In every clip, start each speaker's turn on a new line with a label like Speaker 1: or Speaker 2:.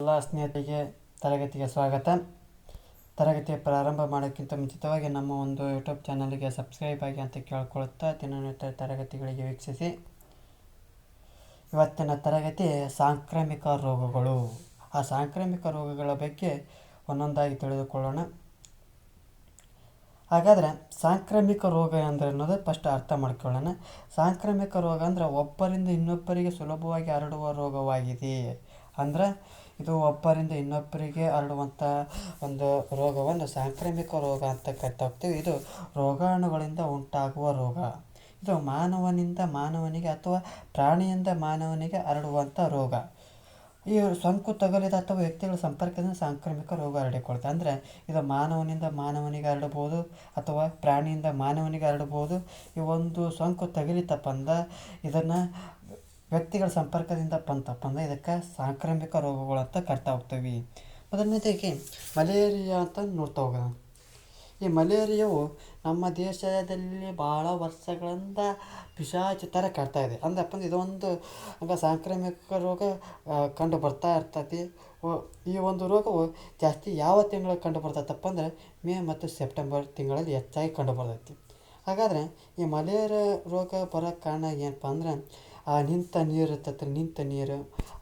Speaker 1: ಎಲ್ಲ ಸ್ನೇಹಿತರಿಗೆ ತರಗತಿಗೆ ಸ್ವಾಗತ. ತರಗತಿಯ ಪ್ರಾರಂಭ ಮಾಡೋಕ್ಕಿಂತ ಮುಂಚಿತವಾಗಿ ನಮ್ಮ ಒಂದು ಯೂಟ್ಯೂಬ್ ಚಾನಲ್ಗೆ ಸಬ್ಸ್ಕ್ರೈಬ್ ಆಗಿ ಅಂತ ಕೇಳ್ಕೊಳ್ತಾ ದಿನನಿತ್ಯ ತರಗತಿಗಳಿಗೆ ವೀಕ್ಷಿಸಿ. ಇವತ್ತಿನ ತರಗತಿ ಸಾಂಕ್ರಾಮಿಕ ರೋಗಗಳು. ಆ ಸಾಂಕ್ರಾಮಿಕ ರೋಗಗಳ ಬಗ್ಗೆ ಒಂದೊಂದಾಗಿ ತಿಳಿದುಕೊಳ್ಳೋಣ. ಹಾಗಾದರೆ ಸಾಂಕ್ರಾಮಿಕ ರೋಗ ಅಂದರೆ ಅನ್ನೋದು ಫಸ್ಟ್ ಅರ್ಥ ಮಾಡ್ಕೊಳ್ಳೋಣ. ಸಾಂಕ್ರಾಮಿಕ ರೋಗ ಅಂದರೆ ಒಬ್ಬರಿಂದ ಇನ್ನೊಬ್ಬರಿಗೆ ಸುಲಭವಾಗಿ ಹರಡುವ ರೋಗವಾಗಿದೆ. ಅಂದರೆ ಇದು ಒಬ್ಬರಿಂದ ಇನ್ನೊಬ್ಬರಿಗೆ ಹರಡುವಂಥ ಒಂದು ರೋಗವನ್ನು ಸಾಂಕ್ರಾಮಿಕ ರೋಗ ಅಂತ ಕರಿತಾ ಹೋಗ್ತೀವಿ. ಇದು ರೋಗಾಣುಗಳಿಂದ ಉಂಟಾಗುವ ರೋಗ. ಇದು ಮಾನವನಿಂದ ಮಾನವನಿಗೆ ಅಥವಾ ಪ್ರಾಣಿಯಿಂದ ಮಾನವನಿಗೆ ಹರಡುವಂಥ ರೋಗ. ಈ ಸೋಂಕು ತಗುಲಿದ ಅಥವಾ ವ್ಯಕ್ತಿಗಳ ಸಂಪರ್ಕದಿಂದ ಸಾಂಕ್ರಾಮಿಕ ರೋಗ ಹರಡಿಕೊಳ್ಳುತ್ತೆ. ಅಂದರೆ ಇದು ಮಾನವನಿಂದ ಮಾನವನಿಗೆ ಹರಡಬಹುದು ಅಥವಾ ಪ್ರಾಣಿಯಿಂದ ಮಾನವನಿಗೆ ಹರಡಬಹುದು. ಈ ಒಂದು ಸೋಂಕು ತಗುಲಿತಪ್ಪ ಅಂದ ಇದನ್ನು ವ್ಯಕ್ತಿಗಳ ಸಂಪರ್ಕದಿಂದ ಬಂತಪ್ಪ ಅಂದರೆ ಇದಕ್ಕೆ ಸಾಂಕ್ರಾಮಿಕ ರೋಗಗಳು ಅಂತ ಕರಿತಾ ಹೋಗ್ತೀವಿ. ಮೊದಲನೇದಾಗಿ ಮಲೇರಿಯಾ ಅಂತ ನೋಡ್ತಾ ಹೋಗೋಣ. ಈ ಮಲೇರಿಯಾವು ನಮ್ಮ ದೇಶದಲ್ಲಿ ಭಾಳ ವರ್ಷಗಳಿಂದ ಪಿಶಾಚಿ ಥರ ಕಾಡ್ತಾ ಇದೆ. ಅಂದಪ್ಪ ಅಂದ್ರೆ ಇದೊಂದು ಸಾಂಕ್ರಾಮಿಕ ರೋಗ ಕಂಡು ಬರ್ತಾ ಇರ್ತೈತಿ. ಈ ಒಂದು ರೋಗವು ಜಾಸ್ತಿ ಯಾವ ತಿಂಗಳಲ್ಲಿ ಕಂಡು ಬರ್ತೈತಪ್ಪ ಅಂದರೆ ಮೇ ಮತ್ತು ಸೆಪ್ಟೆಂಬರ್ ತಿಂಗಳಲ್ಲಿ ಹೆಚ್ಚಾಗಿ ಕಂಡು ಬರ್ತೈತಿ. ಹಾಗಾದರೆ ಈ ಮಲೇರಿಯಾ ರೋಗ ಬರೋಕ್ಕೆ ಕಾರಣ ಏನಪ್ಪ ಅಂದ್ರೆ ನಿಂತ ನೀರು ಇರ್ತೈತೆ. ನಿಂತ ನೀರು,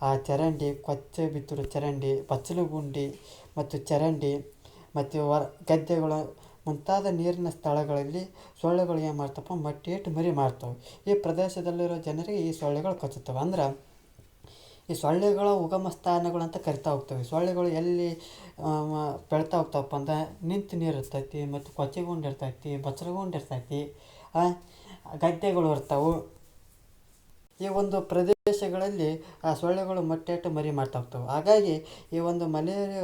Speaker 1: ಆ ಚರಂಡಿ, ಕೊಚ್ಚೆ ಬಿದ್ದಿರೋ ಚರಂಡಿ, ಬಚ್ಚಲು ಗುಂಡಿ ಮತ್ತು ಚರಂಡಿ ಮತ್ತು ಗದ್ದೆಗಳು ಮುಂತಾದ ನೀರಿನ ಸ್ಥಳಗಳಲ್ಲಿ ಸೊಳ್ಳೆಗಳು ಏನು ಮಾಡ್ತಪ್ಪ ಮಟ್ಟಿ ಇಟ್ಟು ಮರಿ ಮಾಡ್ತವೆ. ಈ ಪ್ರದೇಶದಲ್ಲಿರೋ ಜನರಿಗೆ ಈ ಸೊಳ್ಳೆಗಳು ಕಚ್ಚುತ್ತವೆ. ಅಂದ್ರೆ ಈ ಸೊಳ್ಳೆಗಳ ಉಗಮ ಸ್ಥಾನಗಳು ಅಂತ ಕರಿತಾ ಹೋಗ್ತವೆ. ಸೊಳ್ಳೆಗಳು ಎಲ್ಲಿ ಬೆಳ್ತಾ ಹೋಗ್ತಾವಪ್ಪ ಅಂದ್ರೆ ನಿಂತು ನೀರು ಇರ್ತೈತಿ ಮತ್ತು ಕೊಚ್ಚೆಗುಂಡು ಇರ್ತೈತಿ, ಬಚ್ಚಲಗುಂಡು ಇರ್ತೈತಿ, ಗದ್ದೆಗಳು ಇರ್ತಾವೆ. ಈ ಒಂದು ಪ್ರದೇಶಗಳಲ್ಲಿ ಆ ಸೊಳ್ಳೆಗಳು ಮೊಟ್ಟೆಟ್ಟು ಮರಿ ಮಾಡ್ತಾ ಹೋಗ್ತವೆ. ಹಾಗಾಗಿ ಈ ಒಂದು ಮಲೇರಿಯಾ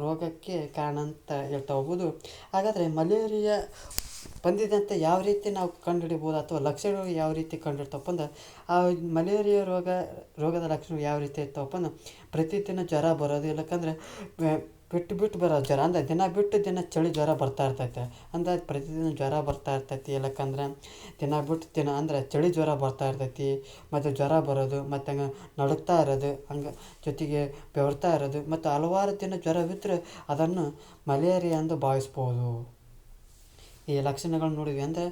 Speaker 1: ರೋಗಕ್ಕೆ ಕಾರಣ ಅಂತ ಹೇಳ್ತಾ ಹೋಗ್ಬೋದು. ಹಾಗಾದರೆ ಮಲೇರಿಯಾ ಬಂದಿದೆ ಅಂತ ಯಾವ ರೀತಿ ನಾವು ಕಂಡುಹಿಡಿಬೋದು ಅಥವಾ ಲಕ್ಷಣಗಳು ಯಾವ ರೀತಿ ಕಂಡುಹಿಡ್ತಪ್ಪ ಅಂದ್ರೆ ಆ ಮಲೇರಿಯಾ ರೋಗದ ಲಕ್ಷಣಗಳು ಯಾವ ರೀತಿ ಇರ್ತಾವಪ್ಪ ಅಂದ್ರೆ ಪ್ರತಿದಿನ ಜ್ವರ ಬರೋದು. ಇಲ್ಲಕ್ಕಂದ್ರೆ ಬಿಟ್ಟು ಬರೋ ಜ್ವರ. ಅಂದರೆ ದಿನ ಬಿಟ್ಟು ದಿನ ಚಳಿ ಜ್ವರ ಬರ್ತಾ ಇರ್ತೈತೆ. ಅಂದರೆ ಪ್ರತಿದಿನ ಜ್ವರ ಬರ್ತಾ ಇರ್ತೈತಿ. ಇಲ್ಲಕ್ಕಂದ್ರೆ ದಿನ ಬಿಟ್ಟು ದಿನ ಅಂದರೆ ಚಳಿ ಜ್ವರ ಬರ್ತಾ ಇರ್ತೈತಿ. ಮತ್ತು ಜ್ವರ ಬರೋದು ಮತ್ತು ಹಂಗೆ ನಡುಗ್ತಾ ಇರೋದು, ಹಂಗೆ ಜೊತೆಗೆ ಬೆವರ್ತಾ ಇರೋದು ಮತ್ತು ಹಲವಾರು ದಿನ ಜ್ವರವಿದ್ದರೆ ಅದನ್ನು ಮಲೇರಿಯಾ ಎಂದು ಭಾವಿಸ್ಬೋದು. ಈ ಲಕ್ಷಣಗಳು ನೋಡಿದ್ವಿ ಅಂದರೆ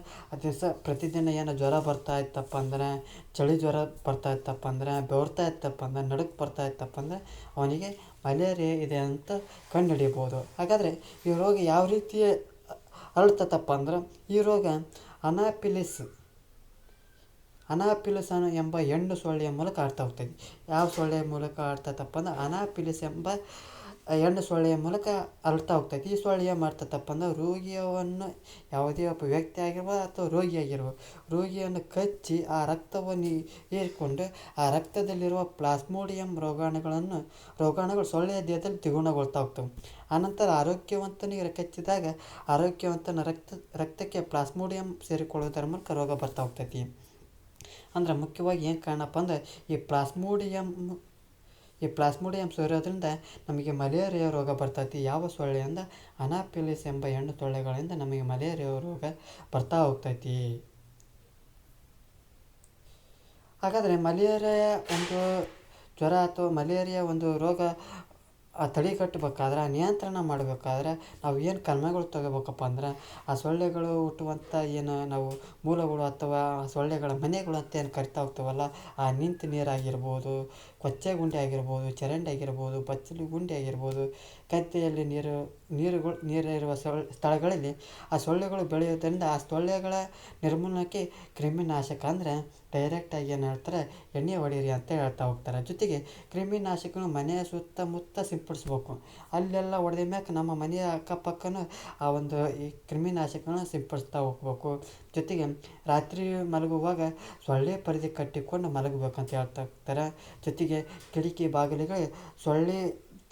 Speaker 1: ದಿವಸ ಪ್ರತಿದಿನ ಏನೋ ಜ್ವರ ಬರ್ತಾ ಇತ್ತಪ್ಪ ಅಂದ್ರೆ, ಚಳಿ ಜ್ವರ ಬರ್ತಾ ಇತ್ತಪ್ಪ ಅಂದ್ರೆ, ಬೆವರ್ತಾ ಇತ್ತಪ್ಪ ಅಂದ್ರೆ, ನಡುಕು ಬರ್ತಾ ಇತ್ತಪ್ಪ ಅಂದರೆ ಅವನಿಗೆ ಮಲೇರಿಯಾ ಇದೆ ಅಂತ ಕಂಡುಹಿಡಿಬೋದು. ಹಾಗಾದರೆ ಈ ರೋಗ ಯಾವ ರೀತಿ ಹರಡ್ತತಪ್ಪ ಅಂದ್ರೆ ಈ ರೋಗ ಅನಾಫಿಲಿಸ್ ಎಂಬ ಹೆಣ್ಣು ಸೊಳ್ಳೆಯ ಮೂಲಕ ಹರಡ್ತಾ ಹೋಗ್ತದೆ. ಯಾವ ಸೊಳ್ಳೆಯ ಮೂಲಕ ಹರಡ್ತತಪ್ಪ ಅಂದ್ರೆ ಅನಾಫಿಲಿಸ್ ಎಂಬ ಹೆಣ್ಣು ಸೊಳ್ಳೆಯ ಮೂಲಕ ಹರಡ್ತಾ ಹೋಗ್ತೈತಿ. ಈ ಸೊಳ್ಳೆ ಏನು ಮಾಡ್ತತಪ್ಪ ಅಂದ್ರೆ ರೋಗಿಯನ್ನು ಯಾವುದೇ ಒಬ್ಬ ವ್ಯಕ್ತಿ ಆಗಿರ್ಬೋದು ಅಥವಾ ರೋಗಿಯನ್ನು ಕಚ್ಚಿ ಆ ರಕ್ತವನ್ನು ಹೀರಿಕೊಂಡು ಆ ರಕ್ತದಲ್ಲಿರುವ ಪ್ಲಾಸ್ಮೋಡಿಯಂ ರೋಗಾಣುಗಳು ಸೊಳ್ಳೆಯ ದೇಹದಲ್ಲಿ ದ್ವಿಗುಣಗೊಳ್ತಾ ಹೋಗ್ತವೆ. ಆನಂತರ ಆರೋಗ್ಯವಂತನಿಗೆ ಕಚ್ಚಿದಾಗ ಆರೋಗ್ಯವಂತನ ರಕ್ತಕ್ಕೆ ಪ್ಲಾಸ್ಮೋಡಿಯಂ ಸೇರಿಕೊಳ್ಳುವುದರ ಮೂಲಕ ರೋಗ ಬರ್ತಾ ಹೋಗ್ತೈತಿ. ಅಂದ್ರೆ ಮುಖ್ಯವಾಗಿ ಏನು ಕಾರಣಪ್ಪ ಅಂದ್ರೆ ಈ ಪ್ಲಾಸ್ಮೋಡಿಯಂ ಸೇರೋದ್ರಿಂದ ನಮಗೆ ಮಲೇರಿಯಾ ರೋಗ ಬರ್ತೈತಿ. ಯಾವ ಸೊಳ್ಳೆಯಿಂದ ಅನಾಫಿಲಿಸ್ ಎಂಬ ಹೆಣ್ಣು ಸೊಳ್ಳೆಗಳಿಂದ ನಮಗೆ ಮಲೇರಿಯಾ ರೋಗ ಬರ್ತಾ ಹೋಗ್ತೈತಿ. ಹಾಗಾದರೆ ಮಲೇರಿಯಾ ಒಂದು ಜ್ವರ ಅಥವಾ ಮಲೇರಿಯಾ ಒಂದು ರೋಗ ತಡೆಗಟ್ಟಬೇಕಾದ್ರೆ ನಿಯಂತ್ರಣ ಮಾಡಬೇಕಾದ್ರೆ ನಾವು ಏನು ಕ್ರಮಗಳು ತಗೋಬೇಕಪ್ಪ ಅಂದ್ರೆ ಆ ಸೊಳ್ಳೆಗಳು ಹುಟ್ಟುವಂಥ ಏನು ನಾವು ಮೂಲಗಳು ಅಥವಾ ಸೊಳ್ಳೆಗಳ ಮನೆಗಳು ಅಂತ ಏನು ಕರಿತಾ ಹೋಗ್ತೇವಲ್ಲ, ಆ ನಿಂತು ನೀರಾಗಿರ್ಬೋದು, ಕೊಚ್ಚೆ ಗುಂಡಿ ಆಗಿರ್ಬೋದು, ಚರಂಡಿ ಆಗಿರ್ಬೋದು, ಬಚ್ಚಲು ಗುಂಡಿ ಆಗಿರ್ಬೋದು, ಗದ್ದೆಯಲ್ಲಿ ನೀರಿರುವ ಸ್ಥಳಗಳಲ್ಲಿ ಆ ಸೊಳ್ಳೆಗಳು ಬೆಳೆಯೋದ್ರಿಂದ ಆ ಸೊಳ್ಳೆಗಳ ನಿರ್ಮೂಲನಕ್ಕೆ ಕ್ರಿಮಿನಾಶಕ ಅಂದರೆ ಡೈರೆಕ್ಟಾಗಿ ಏನು ಹೇಳ್ತಾರೆ ಎಣ್ಣೆ ಹೊಡೀರಿ ಅಂತ ಹೇಳ್ತಾ ಹೋಗ್ತಾರೆ. ಜೊತೆಗೆ ಕ್ರಿಮಿನಾಶಕಗಳು ಮನೆಯ ಸುತ್ತಮುತ್ತ ಸಿಂಪಡಿಸ್ಬೇಕು. ಅಲ್ಲೆಲ್ಲ ಹೊಡೆದ ಮ್ಯಾಕೆ ನಮ್ಮ ಮನೆಯ ಅಕ್ಕಪಕ್ಕನೂ ಆ ಒಂದು ಈ ಕ್ರಿಮಿನಾಶಕಗಳನ್ನ ಸಿಂಪಡಿಸ್ತಾ ಹೋಗ್ಬೇಕು. ಜೊತೆಗೆ ರಾತ್ರಿ ಮಲಗುವಾಗ ಸೊಳ್ಳೆ ಪರದೆ ಕಟ್ಟಿಕೊಂಡು ಮಲಗಬೇಕಂತ ಹೇಳ್ತಾ ಹೋಗ್ತಾರೆ. ಜೊತೆಗೆ ಕಿಟಕಿ ಬಾಗಿಲಿಗೆ ಸೊಳ್ಳೆ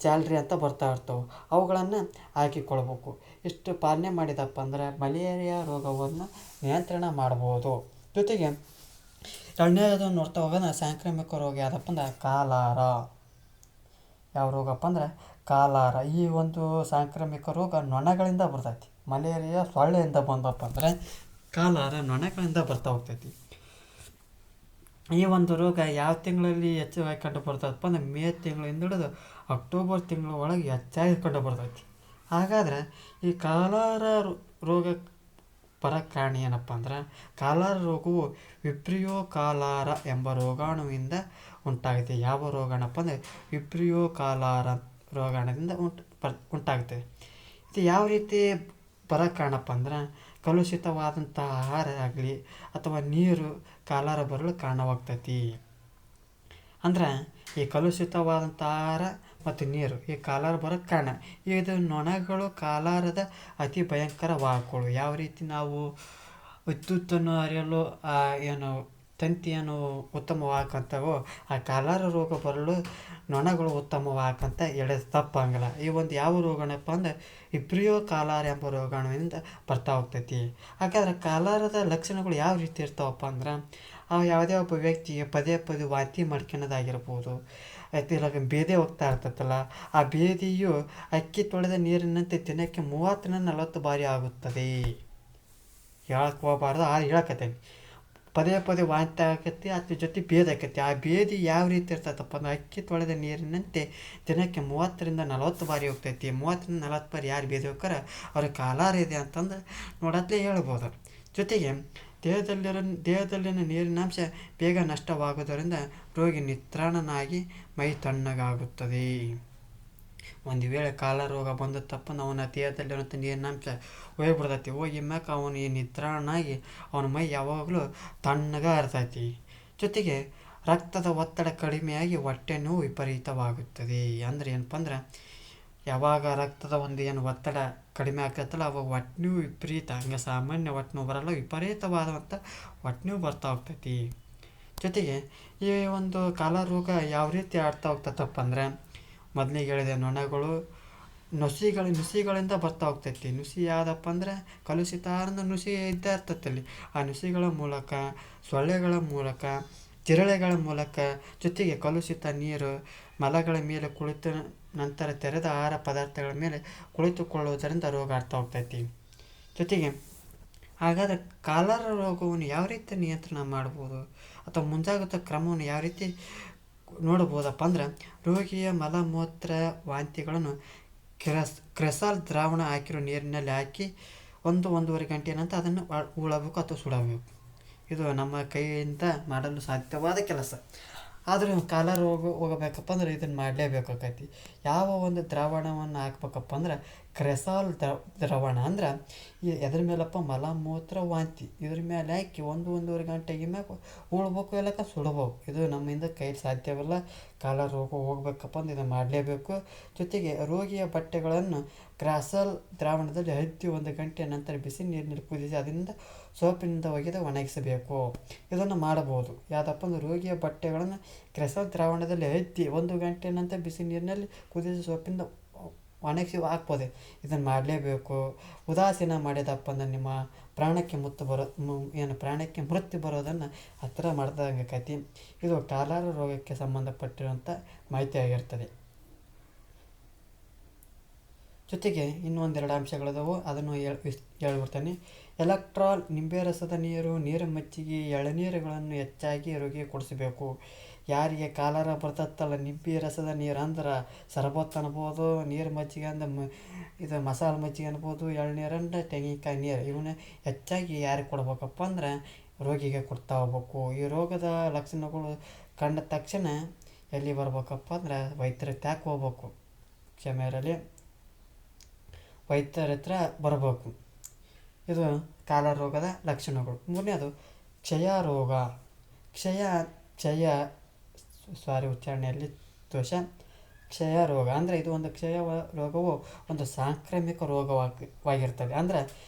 Speaker 1: ಜಾಲರಿ ಅಂತ ಬರ್ತಾ ಇರ್ತವೆ, ಅವುಗಳನ್ನು ಹಾಕಿಕೊಳ್ಬೇಕು. ಇಷ್ಟು ಪಾಲನೆ ಮಾಡಿದಪ್ಪ ಅಂದ್ರೆ ಮಲೇರಿಯಾ ರೋಗವನ್ನು ನಿಯಂತ್ರಣ ಮಾಡ್ಬೋದು. ಜೊತೆಗೆ ಎರಡನೇದು ನೋಡ್ತಾ ಹೋಗೋಣ ಸಾಂಕ್ರಾಮಿಕ ರೋಗ ಯಾವುದಪ್ಪ ಅಂದ್ರೆ ಕಾಲಾರ. ಯಾವ ರೋಗಪ್ಪ ಅಂದ್ರೆ ಕಾಲಾರ. ಈ ಒಂದು ಸಾಂಕ್ರಾಮಿಕ ರೋಗ ನೊಣಗಳಿಂದ ಬರ್ತೈತಿ. ಮಲೇರಿಯಾ ಸೊಳ್ಳೆಯಿಂದ ಬಂದಪ್ಪ ಅಂದರೆ ಕಾಲಾರ ನೊಣಗಳಿಂದ ಬರ್ತಾ ಹೋಗ್ತೈತಿ. ಈ ಒಂದು ರೋಗ ಯಾವ ತಿಂಗಳಲ್ಲಿ ಹೆಚ್ಚಾಗಿ ಕಂಡು ಬರ್ತದಪ್ಪ ಅಂದ್ರೆ ಮೇ ತಿಂಗಳಿಂದ ಹಿಡಿದು ಅಕ್ಟೋಬರ್ ತಿಂಗಳ ಒಳಗೆ ಹೆಚ್ಚಾಗಿ ಕಂಡು ಬರ್ತೈತಿ. ಹಾಗಾದ್ರೆ ಈ ಕಾಲಾರ ರೋಗ ಬರಕ್ಕೆ ಕಾರಣ ಏನಪ್ಪ ಅಂದ್ರೆ, ಕಾಲಾರ ರೋಗವು ವಿಬ್ರಿಯೋ ಕಾಲಾರ ಎಂಬ ರೋಗಾಣುವಿಂದ ಉಂಟಾಗುತ್ತೆ. ಯಾವ ರೋಗಾಣಪ್ಪ ಅಂದರೆ ವಿಬ್ರಿಯೋ ಕಾಲಾರ ರೋಗಾಣದಿಂದ ಉಂಟಾಗ್ತದೆ. ಇದು ಯಾವ ರೀತಿ ಬರೋಕ್ಕೆ ಕಾರಣಪ್ಪ ಅಂದ್ರೆ, ಕಲುಷಿತವಾದಂಥ ಆಹಾರ ಆಗಲಿ ಅಥವಾ ನೀರು ಕಾಲಾರ ಬರಲು ಕಾರಣವಾಗ್ತೈತಿ. ಅಂದ್ರೆ ಈ ಕಲುಷಿತವಾದಂಥ ಆಹಾರ ಮತ್ತು ನೀರು ಈ ಕಾಲಾರ ಬರೋಕ್ಕೆ ಕಾರಣ. ಇದು ನೊಣಗಳು ಕಾಲಾರದ ಅತಿ ಭಯಂಕರ ವಾಹಕಗಳು. ಯಾವ ರೀತಿ ನಾವು ವಿದ್ಯುತ್ತನ್ನು ಹರಿಯಲು ಏನು ತಂತಿಯನ್ನು ಉತ್ತಮ ವಾಹಕ ಅಂತವೋ, ಆ ಕಾಲಾರ ರೋಗ ಬರಲು ನೊಣಗಳು ಉತ್ತಮ ವಾಹಕ ಅಂತ ಹೇಳಿದ ತಪ್ಪಂಗಿಲ್ಲ. ಈ ಒಂದು ಯಾವ ರೋಗನಪ್ಪ ಅಂದ್ರೆ ವಿಬ್ರಿಯೋ ಕಾಲಾರ ಎಂಬ ರೋಗಾಣುವಿನಿಂದ ಬರ್ತಾ ಹೋಗ್ತೈತಿ. ಹಾಗಾದ್ರೆ ಕಾಲಾರದ ಲಕ್ಷಣಗಳು ಯಾವ ರೀತಿ ಇರ್ತಾವಪ್ಪ ಅಂದ್ರೆ, ಯಾವುದೇ ಒಬ್ಬ ವ್ಯಕ್ತಿಗೆ ಪದೇ ಪದೇ ವಾಂತಿ ಮಾಡ್ಕೊಳ್ಳೋದಾಗಿರ್ಬೋದು, ಇಲ್ಲ ಬೇದಿ ಹೋಗ್ತಾ ಇರ್ತೈತಲ್ಲ, ಆ ಬೇದಿಯು ಅಕ್ಕಿ ತೊಳೆದ ನೀರಿನಂತೆ ದಿನಕ್ಕೆ 30-40 ಬಾರಿ ಆಗುತ್ತದೆ. ಹೇಳಕ್ಕೆ ಹೋಗಬಾರ್ದು, ಹೇಳಕತ್ತೇನೆ. ಪದೇ ಪದೇ ವಾಂತಿ ಆಕತಿ, ಅದ್ರ ಜೊತೆ ಬೇದಿ ಆಕತಿ. ಆ ಬೇದಿ ಯಾವ ರೀತಿ ಇರ್ತೈತಪ್ಪ ಅಂದ್ರೆ ಅಕ್ಕಿ ತೊಳೆದ ನೀರಿನಂತೆ ದಿನಕ್ಕೆ 30-40 ಬಾರಿ ಹೋಗ್ತೈತಿ. 30-40 ಬಾರಿ ಯಾರು ಬೇದಿ ಹೋಗ್ತಾರ ಅವ್ರಿಗೆ ಕಾಲಾರ ಇದೆ ಅಂತಂದು ನೋಡತ್ಲೇ ಹೇಳ್ಬೋದು. ಜೊತೆಗೆ ದೇಹದಲ್ಲಿನ ನೀರಿನಾಂಶ ಬೇಗ ನಷ್ಟವಾಗುವುದರಿಂದ ರೋಗಿ ನಿತ್ರಾಣನಾಗಿ ಮೈ ತಣ್ಣಗಾಗುತ್ತದೆ. ಒಂದು ವೇಳೆ ಕಾಲಾರ ರೋಗ ಬಂದತ್ತಪ್ಪ ಅವನ ದೇಹದಲ್ಲಿರುವಂಥ ನೀರಿನಾಂಶ ಹೋಗ್ಬಿಡ್ತೈತಿ. ಹೋಗಿ ಮ್ಯಾಕ ಅವನು ಈ ನಿತ್ರಾಣನಾಗಿ ಅವನ ಮೈ ಯಾವಾಗಲೂ ತಣ್ಣಗ ಇರ್ತೈತಿ. ಜೊತೆಗೆ ರಕ್ತದ ಒತ್ತಡ ಕಡಿಮೆಯಾಗಿ ಹೊಟ್ಟೆ ನೋವು ವಿಪರೀತವಾಗುತ್ತದೆ. ಅಂದರೆ ಏನಪ್ಪ ಅಂದ್ರೆ, ಯಾವಾಗ ರಕ್ತದ ಒಂದು ಏನು ಒತ್ತಡ ಕಡಿಮೆ ಆಗ್ತೈತಲ್ಲ ಅವಾಗ ಹೊಟ್ಟೆ ನೋವು ವಿಪರೀತ, ಹಂಗೆ ಸಾಮಾನ್ಯ ಹೊಟ್ಟೆ ನೋವು ಬರಲ್ಲ, ವಿಪರೀತವಾದಂಥ ಹೊಟ್ಟೆ ನೋವು ಬರ್ತಾ ಹೋಗ್ತೈತಿ. ಜೊತೆಗೆ ಈ ಒಂದು ಕಾಲಾರ ರೋಗ ಯಾವ ರೀತಿ ಆಡ್ತಾ ಹೋಗ್ತೈತಪ್ಪ ಅಂದ್ರೆ, ಮೊದಲಿಗೆ ಹೇಳಿದೆ ನೊಣಗಳು ನುಸಿಗಳಿಂದ ಬರ್ತಾ ಹೋಗ್ತೈತಿ. ನುಸಿ ಯಾವುದಪ್ಪ ಅಂದ್ರೆ ಕಲುಷಿತ ಆಹಾರದ ನುಸಿ ಇದ್ದೇ ಇರ್ತೈತಲ್ಲಿ. ಆ ನುಸಿಗಳ ಮೂಲಕ, ಸೊಳ್ಳೆಗಳ ಮೂಲಕ, ಜಿರಳೆಗಳ ಮೂಲಕ, ಜೊತೆಗೆ ಕಲುಷಿತ ನೀರು, ಮಲಗಳ ಮೇಲೆ ಕುಳಿತ ನಂತರ ತೆರೆದ ಆಹಾರ ಪದಾರ್ಥಗಳ ಮೇಲೆ ಕುಳಿತುಕೊಳ್ಳುವುದರಿಂದ ರೋಗ ಆಡ್ತಾ ಹೋಗ್ತೈತಿ. ಜೊತೆಗೆ ಹಾಗಾದರೆ ಕಾಲಾರ ರೋಗವನ್ನು ಯಾವ ರೀತಿ ನಿಯಂತ್ರಣ ಮಾಡ್ಬೋದು ಅಥವಾ ಮುಂಜಾಗ್ರತಾ ಕ್ರಮವನ್ನು ಯಾವ ರೀತಿ ನೋಡ್ಬೋದಪ್ಪ ಅಂದ್ರೆ, ರೋಗಿಯ ಮಲಮೂತ್ರ ವಾಂತಿಗಳನ್ನು ಕ್ರೆಸಾಲ್ ದ್ರಾವಣ ಹಾಕಿರೋ ನೀರಿನಲ್ಲಿ ಹಾಕಿ 1-1.5 ಗಂಟೆ ನಂತರ ಅದನ್ನು ಉಳಬೇಕು ಅಥವಾ ಸುಡಬೇಕು. ಇದು ನಮ್ಮ ಕೈಯಿಂದ ಮಾಡಲು ಸಾಧ್ಯವಾದ ಕೆಲಸ. ಆದರೂ ಕಾಲಾರ ಹೋಗಬೇಕಪ್ಪ ಅಂದ್ರೆ ಇದನ್ನು ಮಾಡಲೇಬೇಕಾಗೈತಿ. ಯಾವ ಒಂದು ದ್ರಾವಣವನ್ನು ಹಾಕ್ಬೇಕಪ್ಪ ಅಂದ್ರೆ ಕ್ರೆಸಾಲ್ ದ್ರಾವಣ ಅಂದ್ರೆ ಎದ್ರ ಮೇಲಪ್ಪ ಮಲಮೂತ್ರ ವಾಂತಿ ಇದ್ರ ಮೇಲೆ ಹಾಕಿ 1-1.5 ಗಂಟೆಗೆ ಮ್ಯಾಗ ಉಳ್ಬೇಕು, ಇಲ್ಲಕ್ಕ ಸುಡಬೇಕು. ಇದು ನಮ್ಮಿಂದ ಕೈ ಸಾಧ್ಯವಿಲ್ಲ. ಕಾಲಾರ ರೋಗ ಹೋಗ್ಬೇಕಪ್ಪ ಅಂದ್ರೆ ಇದನ್ನು ಮಾಡಲೇಬೇಕು. ಜೊತೆಗೆ ರೋಗಿಯ ಬಟ್ಟೆಗಳನ್ನು ಕ್ರೆಸಾಲ್ ದ್ರಾವಣದಲ್ಲಿ 1 ಗಂಟೆ ನಂತರ ಬಿಸಿ ನೀರಿನಲ್ಲಿ ಕುದಿಸಿ ಅದರಿಂದ ಸೋಪಿನಿಂದ ಒಗೆದು ಒಣಗಿಸಬೇಕು. ಇದನ್ನು ಮಾಡಬಹುದು. ಯಾವುದಪ್ಪ ಅಂದ್ರೆ ರೋಗಿಯ ಬಟ್ಟೆಗಳನ್ನು ಕ್ರೆಸಾಲ್ ದ್ರಾವಣದಲ್ಲಿ 1 ಗಂಟೆ ನಂತರ ಬಿಸಿ ನೀರಿನಲ್ಲಿ ಕುದಿಸಿ ಸೋಪಿಂದ ಒಣಗಿಸಿ ಹಾಕ್ಬೋದು. ಇದನ್ನು ಮಾಡಲೇಬೇಕು. ಉದಾಸೀನ ಮಾಡಿದಪ್ಪ ಅಂದ್ರೆ ನಿಮ್ಮ ಪ್ರಾಣಕ್ಕೆ ಮೃತ್ಯು ಬರೋದನ್ನು ಹತ್ತಿರ ಮಾಡ್ದಂಗಾಕೈತಿ. ಇದು ಕಾಲಾರ ರೋಗಕ್ಕೆ ಸಂಬಂಧಪಟ್ಟಿರುವಂಥ ಮಾಹಿತಿ ಆಗಿರ್ತದೆ. ಜೊತೆಗೆ ಇನ್ನೊಂದೆರಡು ಅಂಶಗಳಿದಾವೆ, ಅದನ್ನು ಹೇಳ್ಬಿಡ್ತಾನೆ. ಎಲೆಕ್ಟ್ರಾಲ್, ನಿಂಬೆ ರಸದ ನೀರು ಮಜ್ಜಿಗೆ, ಎಳನೀರುಗಳನ್ನು ಹೆಚ್ಚಾಗಿ ರೋಗಿಗೆ ಕುಡಿಸಬೇಕು. ಯಾರಿಗೆ ಕಾಲಾರ ಬರ್ತತ್ತಲ್ಲ, ನಿಂಬೆ ರಸದ ನೀರು ಅಂದ್ರೆ ಸರಬತ್ತು ಅನ್ಬೋದು, ನೀರು ಮಜ್ಜಿಗೆ ಅಂದ್ರೆ ಇದು ಮಸಾಲೆ ಮಜ್ಜಿಗೆ ಅನ್ಬೋದು, ಎಳ್ನೀರು ಅಂದ್ರೆ ತೆಂಗಿನಕಾಯಿ ನೀರು, ಇವನ್ನ ಹೆಚ್ಚಾಗಿ ಯಾರಿಗೆ ಕೊಡ್ಬೇಕಪ್ಪ ಅಂದ್ರೆ ರೋಗಿಗೆ ಕೊಡ್ತಾ ಹೋಗ್ಬೇಕು. ಈ ರೋಗದ ಲಕ್ಷಣಗಳು ಕಂಡ ತಕ್ಷಣ ಎಲ್ಲಿ ಬರ್ಬೇಕಪ್ಪ ಅಂದ್ರೆ ವೈದ್ಯರ ತ್ಯಾಕ್ ಹೋಗ್ಬೇಕು. ಕ್ಷಮೆ ಇರಲಿ, ವೈದ್ಯರ ಹತ್ರ ಬರಬೇಕು. ಇದು ಕಾಲಾರ ರೋಗದ ಲಕ್ಷಣಗಳು. ಮೂರನೇದು ಕ್ಷಯ ರೋಗ. ಉಚ್ಚಾರಣೆಯಲ್ಲಿ ದೋಷ. ಕ್ಷಯ ರೋಗ ಅಂದರೆ ಇದು ಒಂದು ಕ್ಷಯ ರೋಗವು ಒಂದು ಸಾಂಕ್ರಾಮಿಕ ರೋಗವಾಗಿರ್ತದೆ. ಅಂದರೆ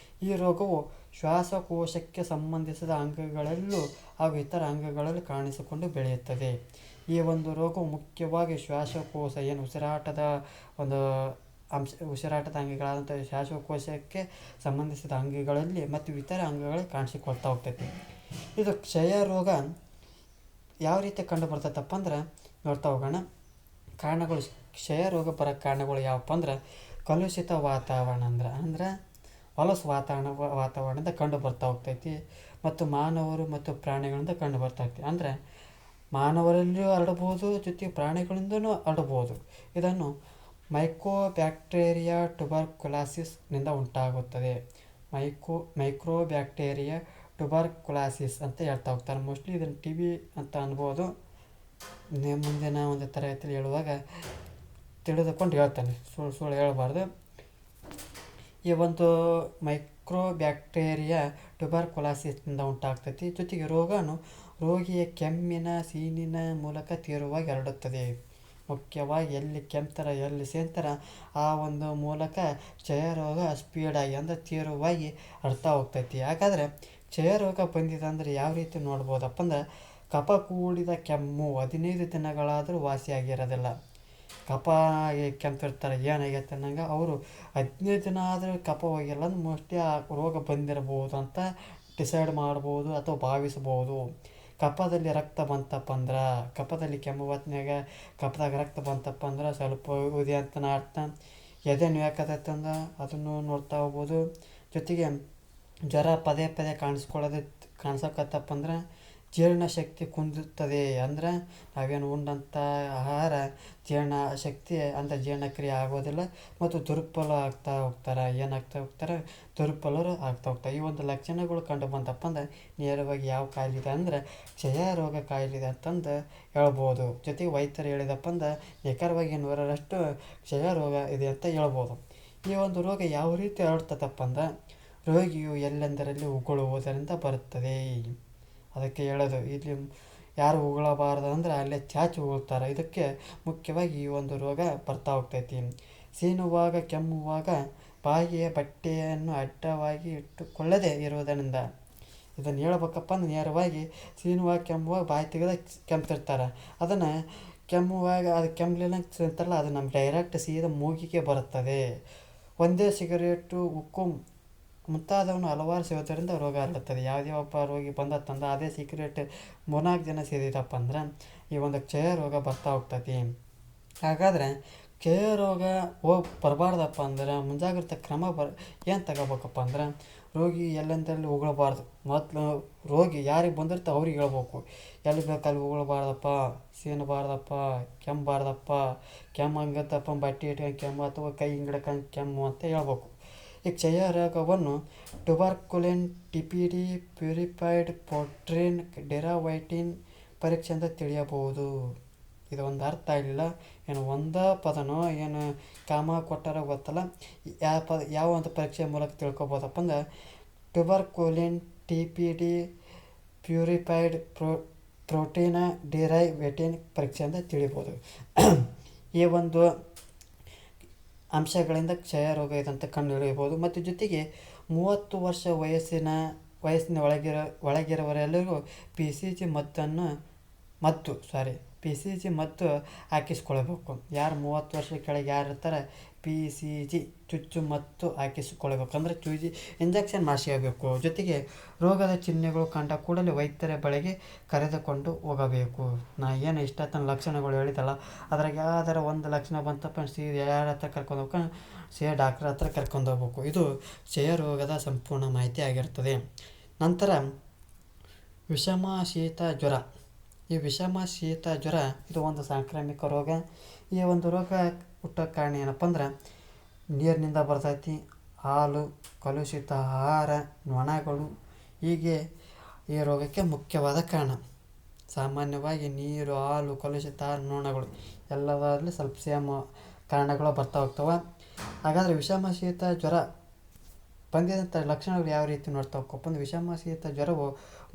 Speaker 1: ಈ ರೋಗವು ಶ್ವಾಸಕೋಶಕ್ಕೆ ಸಂಬಂಧಿಸಿದ ಅಂಗಗಳಲ್ಲೂ ಹಾಗೂ ಇತರ ಅಂಗಗಳಲ್ಲಿ ಕಾಣಿಸಿಕೊಂಡು ಬೆಳೆಯುತ್ತದೆ. ಈ ಒಂದು ರೋಗವು ಮುಖ್ಯವಾಗಿ ಶ್ವಾಸಕೋಶ ಉಸಿರಾಟದ ಅಂಗಗಳಾದಂಥ ಶ್ವಾಸಕೋಶಕ್ಕೆ ಸಂಬಂಧಿಸಿದ ಅಂಗಗಳಲ್ಲಿ ಮತ್ತು ಇತರ ಅಂಗಗಳಲ್ಲಿ ಕಾಣಿಸಿಕೊಳ್ತಾ ಹೋಗ್ತೈತಿ. ಇದು ಕ್ಷಯ ರೋಗ ಯಾವ ರೀತಿ ಕಂಡು ಬರ್ತೈತಪ್ಪ ಅಂದ್ರೆ ನೋಡ್ತಾ ಹೋಗೋಣ. ಕಾರಣಗಳು, ಕ್ಷಯ ರೋಗ ಬರೋಕ್ಕೆ ಕಾರಣಗಳು ಯಾವಪ್ಪ ಅಂದ್ರೆ ಕಲುಷಿತ ವಾತಾವರಣ ಅಂದ್ರೆ ಹೊಲಸು ವಾತಾವರಣದಿಂದ ಕಂಡು ಬರ್ತಾ ಹೋಗ್ತೈತಿ ಮತ್ತು ಮಾನವರು ಮತ್ತು ಪ್ರಾಣಿಗಳಿಂದ ಕಂಡು ಬರ್ತಾ ಹೋಗ್ತೈತಿ. ಅಂದರೆ ಮಾನವರಲ್ಲಿಯೂ ಹರಡಬಹುದು, ಜೊತೆಗೆ ಪ್ರಾಣಿಗಳಿಂದನೂ ಹರಡಬಹುದು. ಇದನ್ನು ಮೈಕೋಬ್ಯಾಕ್ಟೀರಿಯಾ ಟ್ಯುಬರ್ಕುಲಾಸಿಸ್ನಿಂದ ಉಂಟಾಗುತ್ತದೆ. ಮೈಕ್ರೋಬ್ಯಾಕ್ಟೀರಿಯಾ ಟ್ಯುಬರ್ಕುಲಾಸಿಸ್ ಅಂತ ಹೇಳ್ತಾ ಹೋಗ್ತಾರೆ. ಮೋಸ್ಟ್ಲಿ ಇದನ್ನು ಟಿ ಬಿ ಅಂತ ಅನ್ಬೋದು. ಮುಂದಿನ ಒಂದು ತರಗತಿಯಲ್ಲಿ ಹೇಳುವಾಗ ತಿಳಿದುಕೊಂಡು ಹೇಳ್ತಾನೆ, ಸುಳ್ಳು ಹೇಳಬಾರ್ದು. ಈ ಒಂದು ಮೈಕ್ರೋಬ್ಯಾಕ್ಟೀರಿಯಾ ಟ್ಯುಬರ್ಕುಲಾಸಿಸ್ನಿಂದ ಉಂಟಾಗ್ತೈತಿ. ಜೊತೆಗೆ ರೋಗಿಯ ಕೆಮ್ಮಿನ ಸೀನಿನ ಮೂಲಕ ತೀವ್ರವಾಗಿ ಹರಡುತ್ತದೆ. ಮುಖ್ಯವಾಗಿ ಎಲ್ಲಿ ಕೆಮ್ತಾರ, ಎಲ್ಲಿ ಸೇಂತಾರ ಆ ಒಂದು ಮೂಲಕ ಕ್ಷಯರೋಗ ಸ್ಪೀಡಾಗಿ ಅಂದರೆ ತೀವ್ರವಾಗಿ ಹರಡ್ತಾ ಹೋಗ್ತೈತಿ. ಹಾಗಾದರೆ ಕ್ಷಯರೋಗ ಬಂದಿದೆ ಅಂದರೆ ಯಾವ ರೀತಿ ನೋಡ್ಬೋದಪ್ಪ ಅಂದ್ರೆ, ಕಫ ಕೂಡಿದ ಕೆಮ್ಮು 15 ದಿನಗಳಾದರೂ ವಾಸಿಯಾಗಿರೋದಿಲ್ಲ. ಕಫ ಕೆಮ್ತಿರ್ತಾರೆ, ಏನಾಗೈತೆ ಅನ್ನಂಗೆ ಅವರು 15 ದಿನ ಆದರೂ ಕಫ ಹೋಗಿಲ್ಲ ಅಂದ್ರೆ ಮೋಸ್ಟ್ಲಿ ಆ ರೋಗ ಬಂದಿರಬಹುದು ಅಂತ ಡಿಸೈಡ್ ಮಾಡ್ಬೋದು ಅಥವಾ ಭಾವಿಸ್ಬೋದು. ಕಫದಲ್ಲಿ ರಕ್ತ ಬಂತಪ್ಪ ಅಂದ್ರೆ, ಕಫದಲ್ಲಿ ಕೆಮ್ಮು ಹೊತ್ನ್ಯಾಗ ಕಫದಾಗ ರಕ್ತ ಬಂತಪ್ಪ ಅಂದ್ರೆ ಸ್ವಲ್ಪ ಉದಿ ಅಂತ ಅರ್ಥ. ಎದೆ ನೋಯಾಕತೈತೆ ಅಂದ್ರೆ ಅದನ್ನು ನೋಡ್ತಾ ಹೋಗ್ಬೋದು. ಜೊತೆಗೆ ಜ್ವರ ಪದೇ ಪದೇ ಕಾಣಿಸಕತ್ತಪ್ಪ ಅಂದ್ರೆ ಜೀರ್ಣಶಕ್ತಿ ಕುಂದುತ್ತದೆ. ಅಂದ್ರೆ ನಾವೇನು ಉಂಡಂಥ ಆಹಾರ ಜೀರ್ಣಶಕ್ತಿ ಅಂದರೆ ಜೀರ್ಣಕ್ರಿಯೆ ಆಗೋದಿಲ್ಲ ಮತ್ತು ದುರ್ಬಲ ಆಗ್ತಾ ಹೋಗ್ತಾರೆ. ದುರ್ಬಲರು ಆಗ್ತಾ ಹೋಗ್ತಾರೆ. ಈ ಒಂದು ಲಕ್ಷಣಗಳು ಕಂಡು ಬಂದಪ್ಪ ಅಂದ್ರೆ ನೇರವಾಗಿ ಯಾವ ಕಾಯಿಲೆ ಇದೆ ಅಂದರೆ ಕ್ಷಯ ರೋಗ ಕಾಯಿಲೆ ಇದೆ ಅಂತಂದು ಹೇಳ್ಬೋದು. ಜೊತೆಗೆ ವೈದ್ಯರು ಹೇಳಿದಪ್ಪ ಅಂದ್ರೆ ನಿಖರವಾಗಿ 100ರಷ್ಟು ಕ್ಷಯ ರೋಗ ಇದೆ ಅಂತ ಹೇಳ್ಬೋದು. ಈ ಒಂದು ರೋಗ ಯಾವ ರೀತಿ ಹರಡ್ತದಪ್ಪ ಅಂದ್ರೆ ರೋಗಿಯು ಎಲ್ಲೆಂದರಲ್ಲಿ ಉಗುಳುವುದರಿಂದ ಬರುತ್ತದೆ. ಅದಕ್ಕೆ ಹೇಳೋದು, ಇಲ್ಲಿ ಯಾರು ಉಗುಳಬಾರ್ದು ಅಂದ್ರೆ ಅಲ್ಲೇ ಚಾಚಿ ಉಗುಳ್ತಾರೆ. ಇದಕ್ಕೆ ಮುಖ್ಯವಾಗಿ ಈ ಒಂದು ರೋಗ ಬರ್ತಾ ಹೋಗ್ತೈತಿ. ಸೀನುವಾಗ, ಕೆಮ್ಮುವಾಗ ಬಾಯಿಗೆ ಬಟ್ಟೆಯನ್ನು ಅಡ್ಡವಾಗಿ ಇಟ್ಟುಕೊಳ್ಳದೆ ಇರುವುದರಿಂದ. ಇದನ್ನು ಹೇಳ್ಬೇಕಪ್ಪ ಅಂದ್ರೆ ನೇರವಾಗಿ ಸೀನುವಾಗ, ಕೆಮ್ಮುವಾಗ ಬಾಯಿ ತೆಗೆದ ಕೆಮ್ತಿರ್ತಾರೆ. ಅದನ್ನು ಕೆಮ್ಮುವಾಗ ಅದು ಕೆಮ್ಮಲಿಲ್ಲ ಅಂತಾರಲ್ಲ, ಅದು ನಮ್ಮ ಡೈರೆಕ್ಟ್ ಸೀದಾ ಮೂಗಿಗೆ ಬರುತ್ತದೆ. ಒಂದೇ ಸಿಗರೇಟು, ಉಕ್ಕು ಮುಂತಾದವನ್ನು ಹಲವಾರು ಸೇವೋದರಿಂದ ರೋಗ ಹರಡುತ್ತದೆ. ಯಾವುದೇ ಒಬ್ಬ ರೋಗಿ ಬಂದತ್ತಂದ್ರೆ ಅದೇ ಸಿಗರೇಟ್ 3-4 ಜನ ಸೇದಿದಪ್ಪ ಅಂದ್ರೆ ಈ ಒಂದು ಕ್ಷಯ ರೋಗ ಬರ್ತಾ ಹೋಗ್ತೈತಿ. ಹಾಗಾದರೆ ಕ್ಷಯ ರೋಗ ಬರಬಾರ್ದಪ್ಪ ಅಂದ್ರೆ ಮುಂಜಾಗ್ರತೆ ಕ್ರಮ ಏನು ತಗೋಬೇಕಪ್ಪ ಅಂದ್ರೆ ರೋಗಿ ಎಲ್ಲೆಂದರಲ್ಲಿ ಉಗುಳಬಾರ್ದು. ಮೊದಲು ರೋಗಿ ಯಾರಿಗೆ ಬಂದಿರ್ತ ಅವ್ರಿಗೆ ಹೇಳ್ಬೇಕು, ಎಲ್ಲಿ ಬೇಕಲ್ಲಿ ಉಗುಳಬಾರ್ದಪ್ಪ, ಸೀನಬಾರ್ದಪ್ಪ, ಕೆಮ್ಮಬಾರ್ದಪ್ಪ, ಕೆಮ್ಮು ಹಂಗತ್ತಪ್ಪ ಬಟ್ಟೆ ಇಟ್ಕೊಂಡು ಕೆಮ್ಮು ಅಥವಾ ಕೈ ಹಿಂಗಡ್ಕೊಂಡು ಕೆಮ್ಮು ಅಂತ ಹೇಳ್ಬೇಕು. ಈ ಕ್ಷಯ ರೋಗವನ್ನು ಟ್ಯುಬರ್ಕುಲಿನ್ ಟಿಪಿಡಿ ಪ್ಯೂರಿಫೈಡ್ ಪ್ರೋಟೀನ್ ಡಿರೈವೇಟಿವ್ ಪರೀಕ್ಷೆಯಿಂದ ತಿಳಿಯಬಹುದು. ಇದು ಒಂದು ಅರ್ಥ ಆಗಲಿಲ್ಲ, ಏನು ಒಂದೇ ಪದನೋ ಏನು ಕಾಮ ಕೊಟ್ಟಾರೋ ಗೊತ್ತಲ್ಲ. ಯಾವ ಒಂದು ಪರೀಕ್ಷೆಯ ಮೂಲಕ ತಿಳ್ಕೊಬೋದಪ್ಪ ಅಂದ್ರೆ ಟ್ಯುಬರ್ಕುಲಿನ್ ಟಿಪಿಡಿ ಪ್ಯೂರಿಫೈಡ್ ಪ್ರೋಟೀನ್ ಡಿರೈವೇಟಿವ್ ಪರೀಕ್ಷೆಯಿಂದ ತಿಳಿಬೋದು. ಈ ಒಂದು ಅಂಶಗಳಿಂದ ಕ್ಷಯ ರೋಗ ಇದಂತ ಕಂಡುಹಿಡಿಯಬಹುದು. ಮತ್ತು ಜೊತೆಗೆ 30 ವರ್ಷ ವಯಸ್ಸಿನ ಒಳಗಿರುವವರೆಲ್ಲರಿಗೂ ಪಿ ಸಿ ಜಿ ಮದ್ದು ಹಾಕಿಸ್ಕೊಳ್ಬೇಕು. ಯಾರು 30 ವರ್ಷ ಕೆಳಗೆ ಯಾರು ಇರ್ತಾರೆ PCG ಚುಚ್ಚು ಮದ್ದು ಹಾಕಿಸಿಕೊಳ್ಬೇಕು. ಅಂದರೆ ಇಂಜೆಕ್ಷನ್ ಮಾಡಿಸ್ಕೋಬೇಕು. ಜೊತೆಗೆ ರೋಗದ ಚಿಹ್ನೆಗಳು ಕಂಡ ಕೂಡಲೇ ವೈದ್ಯರ ಬಳಿಗೆ ಕರೆದುಕೊಂಡು ಹೋಗಬೇಕು. ನಾ ಏನು ಇಷ್ಟೊತ್ತನ ಲಕ್ಷಣಗಳು ಹೇಳಿದಲ್ಲ, ಅದ್ರಾಗ ಯಾವ್ದಾರ ಒಂದು ಲಕ್ಷಣ ಬಂತಪ್ಪ ಯಾರ ಹತ್ರ ಕರ್ಕೊಂಡು ಹೋಗ್ಬೇಕು, ಡಾಕ್ಟ್ರ್ ಹತ್ರ ಕರ್ಕೊಂಡು ಹೋಗ್ಬೇಕು. ಇದು ಕ್ಷಯ ರೋಗದ ಸಂಪೂರ್ಣ ಮಾಹಿತಿ ಆಗಿರ್ತದೆ. ನಂತರ ವಿಷಮ ಶೀತ ಜ್ವರ. ಈ ವಿಷಮ ಶೀತ ಜ್ವರ ಇದು ಒಂದು ಸಾಂಕ್ರಾಮಿಕ ರೋಗ. ಈ ಒಂದು ರೋಗ ಹುಟ್ಟೋ ಕಾರಣ ಏನಪ್ಪ ಅಂದ್ರೆ ನೀರಿನಿಂದ ಬರ್ತೈತಿ. ಹಾಲು, ಕಲುಷಿತ ಆಹಾರ, ನೊಣಗಳು ಹೀಗೆ ಈ ರೋಗಕ್ಕೆ ಮುಖ್ಯವಾದ ಕಾರಣ. ಸಾಮಾನ್ಯವಾಗಿ ನೀರು, ಹಾಲು, ಕಲುಷಿತ ಆಹಾರ, ನೊಣಗಳು ಎಲ್ಲದರಲ್ಲಿ ಸ್ವಲ್ಪ ಸೇಮ್ ಕಾರಣಗಳು ಬರ್ತಾ ಹೋಗ್ತವೆ. ಹಾಗಾದರೆ ವಿಷಮ ಶೀತ ಜ್ವರ ಬಂದಿದಂಥ ಲಕ್ಷಣಗಳು ಯಾವ ರೀತಿ ನೋಡ್ತಾ ಹೋಗ್ಬೇಕು ಅಂದ್ರೆ ವಿಷಮ ಶೀತ ಜ್ವರವು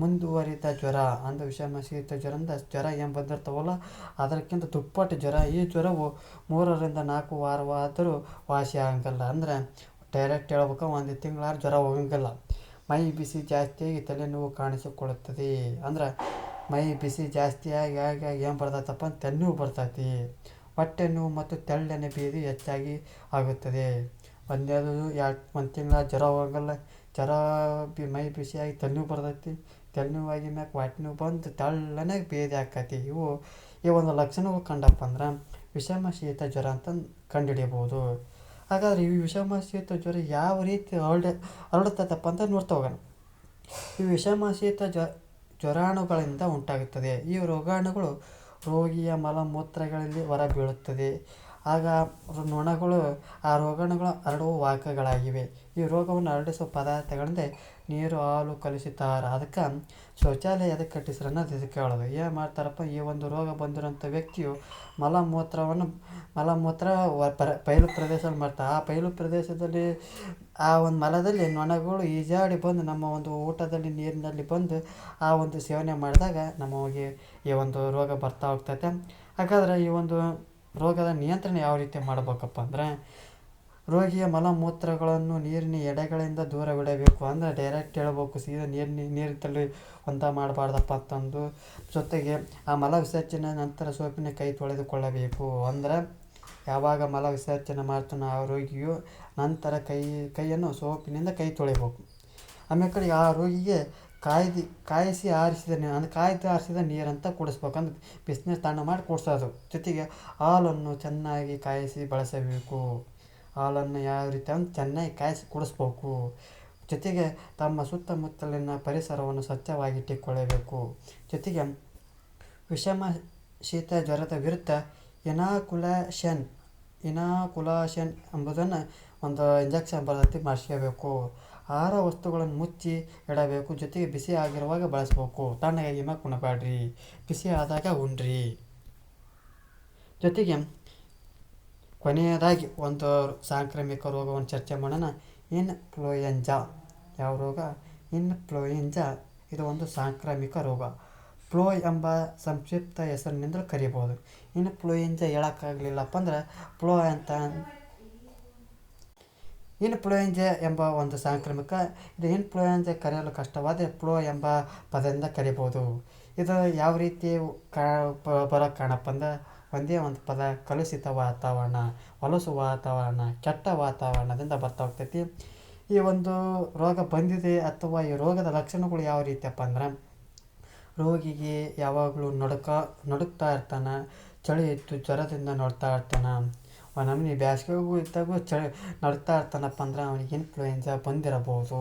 Speaker 1: ಮುಂದುವರಿದ ಜ್ವರ. ಅಂದರೆ ವಿಷಮ ಶೀತ ಜ್ವರದಿಂದ ಜ್ವರ ಏನು ಬಂದಿರ್ತಾವಲ್ಲ ಅದಕ್ಕಿಂತ ದುಪ್ಪಟ್ಟು ಜ್ವರ. ಈ ಜ್ವರವು 3-4 ವಾರವಾದರೂ ವಾಸಿ ಆಗಂಗಿಲ್ಲ. ಅಂದರೆ ಡೈರೆಕ್ಟ್ ಹೇಳ್ಬೇಕು 1 ತಿಂಗಳಾದ್ರೂ ಜ್ವರ ಹೋಗಂಗಿಲ್ಲ. ಮೈ ಬಿಸಿ ಜಾಸ್ತಿಯಾಗಿ ತಲೆನೋವು ಕಾಣಿಸಿಕೊಳ್ಳುತ್ತದೆ. ಅಂದ್ರೆ ಮೈ ಬಿಸಿ ಜಾಸ್ತಿಯಾಗಿ ಏನು ಬರ್ತೈತಪ್ಪ ಅಂತ ತಲೆನೋವು ಬರ್ತೈತಿ. ಹೊಟ್ಟೆ ನೋವು ಮತ್ತು ತೆಳ್ಳನೆ ಭೇದಿ ಹೆಚ್ಚಾಗಿ ಆಗುತ್ತದೆ. 1 ತಿಂಗಳ ಜ್ವರ ಹೋಗಲ್ಲ, ಮೈ ಬಿಸಿಯಾಗಿ ತಲೆನೋವು ಬರ್ತೈತಿ. ತಲೆನೋವಾಗಿ ಮ್ಯಾಕೆ ಹೊಟ್ಟೆ ನೋವು ಬಂದು ತೆಳ್ಳನೆ ಭೇದಿ ಆಕೈತಿ. ಈ ಒಂದು ಲಕ್ಷಣಗಳು ಕಂಡಪ್ಪ ಅಂದ್ರೆ ವಿಷಮ ಶೀತ ಜ್ವರ ಅಂತ ಕಂಡುಹಿಡಿಯಬಹುದು. ಹಾಗಾದರೆ ಈ ವಿಷಮ ಶೀತ ಜ್ವರ ಯಾವ ರೀತಿ ಹರಡುತ್ತದಪ್ಪ ಅಂತ ನೋಡ್ತಾ ಹೋಗೋಣ. ಈ ವಿಷಮ ಶೀತ ಜ್ವರಾಣುಗಳಿಂದ ಉಂಟಾಗುತ್ತದೆ. ಈ ರೋಗಾಣುಗಳು ರೋಗಿಯ ಮಲಮೂತ್ರಗಳಲ್ಲಿ ಹೊರಬೀಳುತ್ತದೆ. ಆಗ ನೊಣಗಳು ಆ ರೋಗಾಣುಗಳು ಹರಡುವ ವಾಹಕಗಳಾಗಿವೆ. ಈ ರೋಗವನ್ನು ಹರಡಿಸುವ ಪದಾರ್ಥಗಳಿಂದ ನೀರು, ಹಾಲು, ಕಲುಷಿತ ಆಹಾರ. ಅದಕ್ಕೆ ಶೌಚಾಲಯ ಎದಕ್ಕೆ ಕಟ್ಟಿಸ್ರು ಅನ್ನೋದು ಇದಕ್ಕೆ ಹೇಳೋದು. ಏನು ಮಾಡ್ತಾರಪ್ಪ, ಈ ಒಂದು ರೋಗ ಬಂದಿರೋಂಥ ವ್ಯಕ್ತಿಯು ಮಲಮೂತ್ರ ಬಯಲು ಪ್ರದೇಶದಲ್ಲಿ ಮಾಡ್ತಾರೆ. ಆ ಬಯಲು ಪ್ರದೇಶದಲ್ಲಿ ಆ ಒಂದು ಮಲದಲ್ಲಿ ನೊಣಗಳು ಈಜಾಡಿ ಬಂದು ನಮ್ಮ ಒಂದು ಊಟದಲ್ಲಿ ನೀರಿನಲ್ಲಿ ಬಂದು ಆ ಒಂದು ಸೇವನೆ ಮಾಡಿದಾಗ ನಮಗೆ ಈ ಒಂದು ರೋಗ ಬರ್ತಾ ಹೋಗ್ತೈತೆ. ಹಾಗಾದ್ರೆ ಈ ಒಂದು ರೋಗದ ನಿಯಂತ್ರಣ ಯಾವ ರೀತಿ ಮಾಡಬೇಕಪ್ಪ ಅಂದರೆ, ರೋಗಿಯ ಮಲಮೂತ್ರಗಳನ್ನು ನೀರಿನ ಎಡೆಗಳಿಂದ ದೂರವಿಡಬೇಕು. ಅಂದರೆ ಡೈರೆಕ್ಟ್ ಹೇಳ್ಬೇಕು, ಸೀದಾ ನೀರಿನಲ್ಲಿ ಒಂದ ಮಾಡಬಾರ್ದಪ್ಪ ಅಂತಂದು. ಜೊತೆಗೆ ಆ ಮಲ ವಿಸರ್ಜನೆ ನಂತರ ಸೋಪಿನ ಕೈ ತೊಳೆದುಕೊಳ್ಳಬೇಕು. ಅಂದರೆ ಯಾವಾಗ ಮಲ ವಿಸರ್ಜನೆ ಮಾಡ್ತಾನೋ ಆ ರೋಗಿಯು ನಂತರ ಕೈಯನ್ನು ಸೋಪಿನಿಂದ ಕೈ ತೊಳಿಬೇಕು. ಆಮೇಲೆ ಕಡೆ ಆ ರೋಗಿಗೆ ಕಾಯಿಸಿ ಆರಿಸಿದ ನೀರು, ಅಂದರೆ ಕಾಯ್ದು ಆರಿಸಿದ ನೀರಂತ ಕುಡಿಸ್ಬೇಕು. ಅಂದ್ರೆ ಬಿಸಿನೀರು ತಣ್ಣ ಮಾಡಿ ಕುಡಿಸೋದು. ಜೊತೆಗೆ ಹಾಲನ್ನು ಚೆನ್ನಾಗಿ ಕಾಯಿಸಿ ಬಳಸಬೇಕು. ಹಾಲನ್ನು ಯಾವ ರೀತಿ ಅಂದ್ರೆ ಚೆನ್ನಾಗಿ ಕಾಯಿಸಿ ಕುಡಿಸ್ಬೇಕು. ಜೊತೆಗೆ ತಮ್ಮ ಸುತ್ತಮುತ್ತಲಿನ ಪರಿಸರವನ್ನು ಸ್ವಚ್ಛವಾಗಿಟ್ಟುಕೊಳ್ಳಬೇಕು. ಜೊತೆಗೆ ವಿಷಮ ಶೀತ ಜ್ವರದ ವಿರುದ್ಧ ಇನಾಕುಲೇಷನ್ ಎಂಬುದನ್ನು ಒಂದು ಇಂಜೆಕ್ಷನ್ ಬರ್ತೈತಿ, ಮಾಡಿಸ್ಕೋಬೇಕು. ಆಹಾರ ವಸ್ತುಗಳನ್ನು ಮುಚ್ಚಿ ಇಡಬೇಕು. ಜೊತೆಗೆ ಬಿಸಿ ಆಗಿರುವಾಗ ಬಳಸ್ಬೇಕು. ತಣ್ಣಗಾಗಿ ಮ್ಯಾಗ ಉಣಬೇಡ್ರಿ, ಬಿಸಿ ಆದಾಗ ಉಣ್ರಿ. ಜೊತೆಗೆ ಕೊನೆಯದಾಗಿ ಒಂದು ಸಾಂಕ್ರಾಮಿಕ ರೋಗವನ್ನು ಚರ್ಚೆ ಮಾಡೋಣ. ಇನ್ಫ್ಲೂಯೆಂಜಾ. ಯಾವ ರೋಗ? ಇನ್ಫ್ಲೂಯೆಂಜಾ. ಇದು ಒಂದು ಸಾಂಕ್ರಾಮಿಕ ರೋಗ. ಫ್ಲೂ ಎಂಬ ಸಂಕ್ಷಿಪ್ತ ಹೆಸರಿನಿಂದಲೂ ಕರೀಬೋದು. ಇನ್ಫ್ಲೂಯೆಂಜಾ ಹೇಳೋಕ್ಕಾಗಲಿಲ್ಲಪ್ಪ ಅಂದ್ರೆ ಇನ್ಫ್ಲೂಯೆಂಜಾ ಎಂಬ ಒಂದು ಸಾಂಕ್ರಾಮಿಕ. ಇದು ಇನ್ಫ್ಲೂಯೆಂಜಾ ಕರೆಯಲು ಕಷ್ಟವಾದ ಫ್ಲೂ ಎಂಬ ಪದದಿಂದ ಕರೀಬೋದು. ಇದು ಯಾವ ರೀತಿ ಬರೋಕ್ಕೆ ಕಾರಣಪ್ಪ ಅಂದ್ರೆ, ಒಂದೇ ಒಂದು ಪದ, ಕಲುಷಿತ ವಾತಾವರಣ, ಹೊಲಸು ವಾತಾವರಣ, ಕೆಟ್ಟ ವಾತಾವರಣದಿಂದ ಬರ್ತಾ ಹೋಗ್ತೈತಿ. ಈ ಒಂದು ರೋಗ ಬಂದಿದೆ ಅಥವಾ ಈ ರೋಗದ ಲಕ್ಷಣಗಳು ಯಾವ ರೀತಿಯಪ್ಪ ಅಂದ್ರೆ, ರೋಗಿಗೆ ಯಾವಾಗಲೂ ನಡುಕ್ತಾ ಇರ್ತಾನೆ, ಚಳಿ ಇತ್ತು ಜ್ವರದಿಂದ ನೋಡ್ತಾ ಇರ್ತಾನೆ, ನಮಗೆ ಬೇಸಿಗೆಗೂ ಇದ್ದಾಗೂ ನಡುಕ್ತಾ ಇರ್ತಾನಪ್ಪ ಅಂದ್ರೆ ಅವನಿಗೆ ಇನ್ಫ್ಲೂಯೆಂಜಾ ಬಂದಿರಬಹುದು.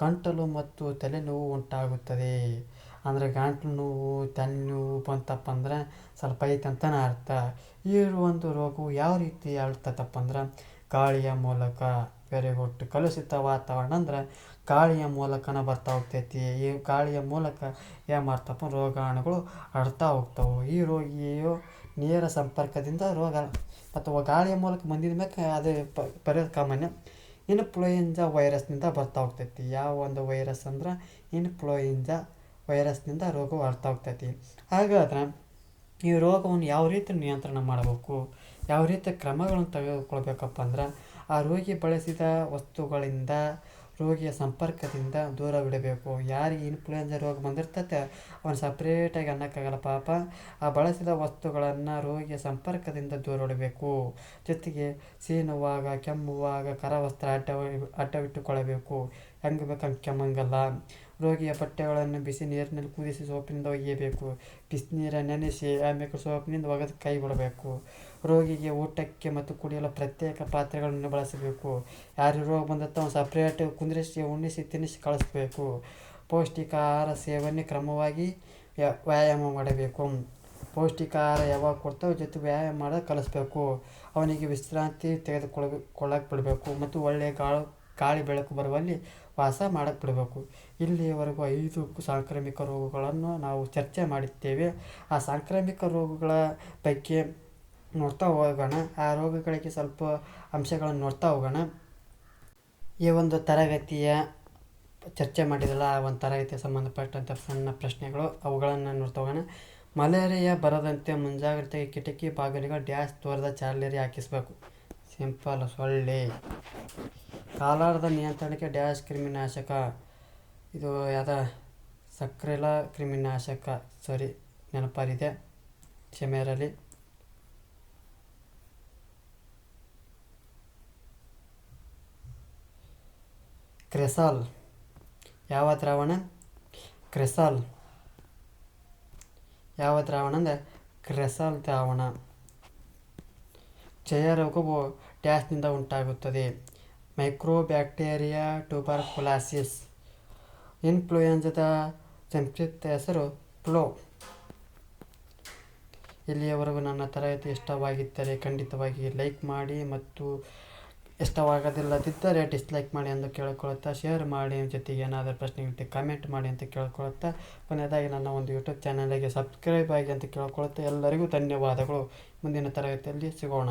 Speaker 1: ಗಂಟಲು ಮತ್ತು ತಲೆನೋವು ಉಂಟಾಗುತ್ತದೆ. ಅಂದರೆ ಗಂಟಲು ನೋವು, ತಲೆನೋವು ಬಂತಪ್ಪ ಅಂದ್ರೆ ಸ್ವಲ್ಪ ಐತೆ ಅಂತಲೇ ಅರ್ಥ. ಈ ಒಂದು ರೋಗವು ಯಾವ ರೀತಿ ಹರಡ್ತದಪ್ಪ ಅಂದ್ರೆ ಗಾಳಿಯ ಮೂಲಕ. Very good. ಕಲುಷಿತ ವಾತಾವರಣ ಅಂದ್ರೆ ಗಾಳಿಯ ಮೂಲಕನ ಬರ್ತಾ ಹೋಗ್ತೈತಿ. ಈ ಗಾಳಿಯ ಮೂಲಕ ಏನು ಮಾಡ್ತಪ್ಪ, ರೋಗಾಣುಗಳು ಹರಡ್ತಾ ಹೋಗ್ತಾವೆ. ಈ ರೋಗಿಯು ನೇರ ಸಂಪರ್ಕದಿಂದ ರೋಗ ಅಥವಾ ಗಾಳಿಯ ಮೂಲಕ ಬಂದಿದ ಮೇಲೆ ಅದು ಬರೋದು ಕಾಮನ್ಯ. ಇನ್ಫ್ಲೂಯೆಂಜಾ ವೈರಸ್ನಿಂದ ಬರ್ತಾ ಹೋಗ್ತೈತಿ. ಯಾವ ಒಂದು ವೈರಸ್ ಅಂದ್ರೆ ಇನ್ಫ್ಲೂಯೆಂಜಾ ವೈರಸ್ನಿಂದ ರೋಗವು ಹರಡ್ತಾ ಹೋಗ್ತೈತಿ. ಹಾಗಾದ್ರೆ ಈ ರೋಗವನ್ನು ಯಾವ ರೀತಿ ನಿಯಂತ್ರಣ ಮಾಡಬೇಕು, ಯಾವ ರೀತಿ ಕ್ರಮಗಳನ್ನು ತೆಗೆದುಕೊಳ್ಬೇಕಪ್ಪ ಅಂದ್ರೆ, ಆ ರೋಗಿ ಬಳಸಿದ ವಸ್ತುಗಳಿಂದ, ರೋಗಿಯ ಸಂಪರ್ಕದಿಂದ ದೂರವಿಡಬೇಕು. ಯಾರಿಗೆ ಇನ್ಫ್ಲೂಯೆಂಜಾ ರೋಗ ಬಂದಿರ್ತೈತೆ ಅವನು ಸಪ್ರೇಟಾಗಿ ಅನ್ನೋಕ್ಕಾಗಲ್ಲ ಪಾಪ. ಆ ಬಳಸಿದ ವಸ್ತುಗಳನ್ನು ರೋಗಿಯ ಸಂಪರ್ಕದಿಂದ ದೂರವಿಡಬೇಕು. ಜೊತೆಗೆ ಸೀನುವಾಗ, ಕೆಮ್ಮುವಾಗ ಕರವಸ್ತ್ರ ಅಡ್ಡವಿಟ್ಟುಕೊಳ್ಳಬೇಕು. ಹೆಂಗೆ ಬೇಕಂಗೆ ಕೆಮ್ಮಂಗಲ್ಲ. ರೋಗಿಯ ಬಟ್ಟೆಗಳನ್ನು ಬಿಸಿ ನೀರಿನಲ್ಲಿ ಕುದಿಸಿ ಸೋಪಿನಿಂದ ಒಗೆಯಬೇಕು. ಬಿಸಿನೀರನ್ನು ನೆನೆಸಿ ಆಮೇಲೆ ಸೋಪಿನಿಂದ ಒಗೆದು ಕೈ ಬಿಡಬೇಕು. ರೋಗಿಗೆ ಊಟಕ್ಕೆ ಮತ್ತು ಕುಡಿಯಲು ಪ್ರತ್ಯೇಕ ಪಾತ್ರೆಗಳನ್ನು ಬಳಸಬೇಕು. ಯಾರು ರೋಗ ಬಂದಿರ್ತಾವೆ ಅವನು ಸಪ್ರೇಟ್ ಕುಂದ್ರಿಸಿ ಉಣ್ಣಿಸಿ ತಿನ್ನಿಸಿ ಕಳಿಸ್ಬೇಕು. ಪೌಷ್ಟಿಕ ಆಹಾರ ಸೇವನೆ ಕ್ರಮವಾಗಿ ವ್ಯಾಯಾಮ ಮಾಡಬೇಕು. ಪೌಷ್ಟಿಕ ಆಹಾರ ಯಾವಾಗ ಕೊಡ್ತಾವೆ ಜೊತೆ ವ್ಯಾಯಾಮ ಮಾಡೋದು ಕಲಿಸ್ಬೇಕು. ಅವನಿಗೆ ವಿಶ್ರಾಂತಿ ತೆಗೆದುಕೊಳ್ಳಕ್ಕೆ ಬಿಡಬೇಕು ಮತ್ತು ಒಳ್ಳೆಯ ಗಾಳಿ ಬೆಳಕು ಬರುವಲ್ಲಿ ವಾಸ ಮಾಡಕ್ಕೆ ಬಿಡಬೇಕು. ಇಲ್ಲಿಯವರೆಗೂ 5 ಸಾಂಕ್ರಾಮಿಕ ರೋಗಗಳನ್ನು ನಾವು ಚರ್ಚೆ ಮಾಡಿದ್ದೇವೆ. ಆ ಸಾಂಕ್ರಾಮಿಕ ರೋಗಗಳ ಬಗ್ಗೆ ನೋಡ್ತಾ ಹೋಗೋಣ. ಆ ರೋಗಗಳಿಗೆ ಸ್ವಲ್ಪ ಅಂಶಗಳನ್ನು ನೋಡ್ತಾ ಹೋಗೋಣ. ಈ ಒಂದು ತರಗತಿಯ ಚರ್ಚೆ ಮಾಡಿದಲ್ಲ, ಆ ಒಂದು ತರಗತಿಗೆ ಸಂಬಂಧಪಟ್ಟಂಥ ಸಣ್ಣ ಪ್ರಶ್ನೆಗಳು, ಅವುಗಳನ್ನು ನೋಡ್ತಾ ಹೋಗೋಣ. ಮಲೇರಿಯಾ ಬರದಂತೆ ಮುಂಜಾಗ್ರತೆಗೆ ಕಿಟಕಿ ಬಾಗಿಲಿಗೆ ಡ್ಯಾಶ್ ತೋರದ ಜಾಲರಿ ಹಾಕಿಸಬೇಕು. ಸಿಂಪಲ್, ಸೊಳ್ಳೆ. ಕಾಲಾರದ ನಿಯಂತ್ರಣಕ್ಕೆ ಡ್ಯಾಶ್ ಕ್ರಿಮಿನಾಶಕ. ಇದು ಸಕ್ರೆಲ ಕ್ರಿಮಿನಾಶಕ. ಸರಿ, ನೆನಪಾರಿದೆ, ಕ್ಷಮೆ ಇರಲಿ. ಕ್ರೆಸಾಲ್. ಯಾವ ದ್ರಾವಣ? ಕ್ರೆಸಾಲ್. ಯಾವ ದ್ರಾವಣ ಅಂದರೆ ಕ್ರೆಸಾಲ್ ದ್ರಾವಣ. ಕ್ಷಯರೋಗವು ಡ್ಯಾಶ್ನಿಂದ ಉಂಟಾಗುತ್ತದೆ. ಮೈಕ್ರೋಬ್ಯಾಕ್ಟೀರಿಯಾ ಟ್ಯೂಬರ್ಕುಲಾಸಿಸ್. ಇನ್ಫ್ಲೂಯೆಂಜಾದ ಸಂಕ್ಷಿಪ್ತ ಹೆಸರು ಫ್ಲೋ. ಇಲ್ಲಿಯವರೆಗೂ ನನ್ನ ತರಗತಿ ಇಷ್ಟವಾಗಿದ್ದರೆ ಖಂಡಿತವಾಗಿ ಲೈಕ್ ಮಾಡಿ ಮತ್ತು ಇಷ್ಟವಾಗದಿಲ್ಲದಿದ್ದರೆ ಡಿಸ್ಲೈಕ್ ಮಾಡಿ ಎಂದು ಕೇಳಿಕೊಳ್ಳುತ್ತಾ, ಶೇರ್ ಮಾಡಿ, ಜೊತೆಗೆ ಏನಾದರೂ ಪ್ರಶ್ನೆಗಳಿದ್ದರೆ ಕಮೆಂಟ್ ಮಾಡಿ ಅಂತ ಕೇಳಿಕೊಳ್ಳುತ್ತಾ, ಕೊನೆಯದಾಗಿ ನನ್ನ ಒಂದು ಯೂಟ್ಯೂಬ್ ಚಾನಲ್ಗೆ ಸಬ್ಸ್ಕ್ರೈಬ್ ಆಗಿ ಅಂತ ಕೇಳಿಕೊಳ್ಳುತ್ತಾ ಎಲ್ಲರಿಗೂ ಧನ್ಯವಾದಗಳು. ಮುಂದಿನ ತರಗತಿಯಲ್ಲಿ ಸಿಗೋಣ.